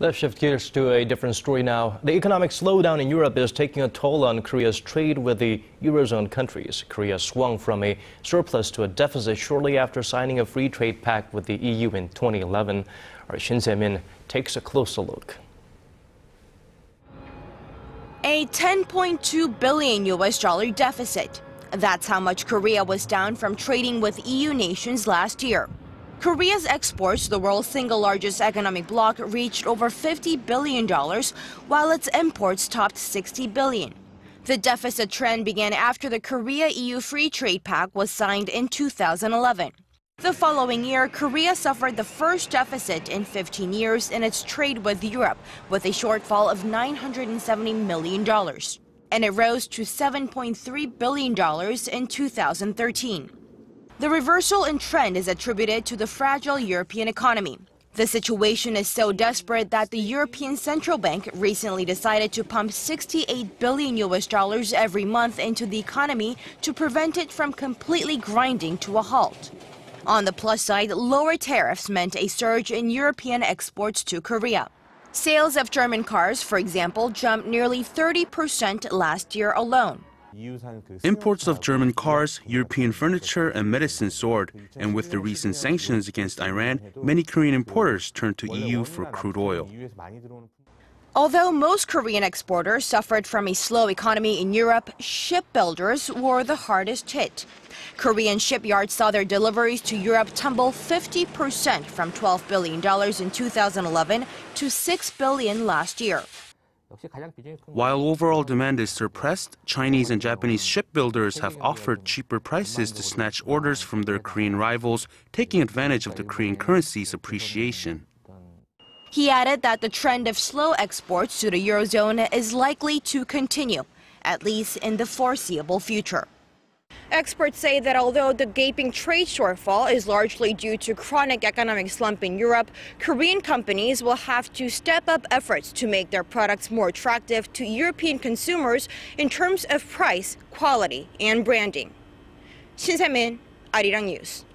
Let's shift gears to a different story now. The economic slowdown in Europe is taking a toll on Korea's trade with the eurozone countries. Korea swung from a surplus to a deficit shortly after signing a free trade pact with the EU in 2011. Our Shin Se-min takes a closer look. A $10.2 billion US deficit. That's how much Korea was down from trading with EU nations last year. Korea's exports, the world's single largest economic bloc, reached over $50 billion, while its imports topped $60 billion. The deficit trend began after the Korea-EU Free Trade Pact was signed in 2011. The following year, Korea suffered the first deficit in 15 years in its trade with Europe, with a shortfall of $970 million. And it rose to $7.3 billion in 2013. The reversal in trend is attributed to the fragile European economy. The situation is so desperate that the European Central Bank recently decided to pump $68 billion every month into the economy to prevent it from completely grinding to a halt. On the plus side, lower tariffs meant a surge in European exports to Korea. Sales of German cars, for example, jumped nearly 30% last year alone. Imports of German cars, European furniture, and medicine soared, and with the recent sanctions against Iran, many Korean importers turned to EU for crude oil. Although most Korean exporters suffered from a slow economy in Europe, shipbuilders were the hardest hit. Korean shipyards saw their deliveries to Europe tumble 50% from $12 billion in 2011 to $6 billion last year. While overall demand is suppressed, Chinese and Japanese shipbuilders have offered cheaper prices to snatch orders from their Korean rivals, taking advantage of the Korean currency's appreciation. He added that the trend of slow exports to the eurozone is likely to continue, at least in the foreseeable future. Experts say that although the gaping trade shortfall is largely due to chronic economic slump in Europe, Korean companies will have to step up efforts to make their products more attractive to European consumers in terms of price, quality, and branding. Shin Se-min, Arirang News.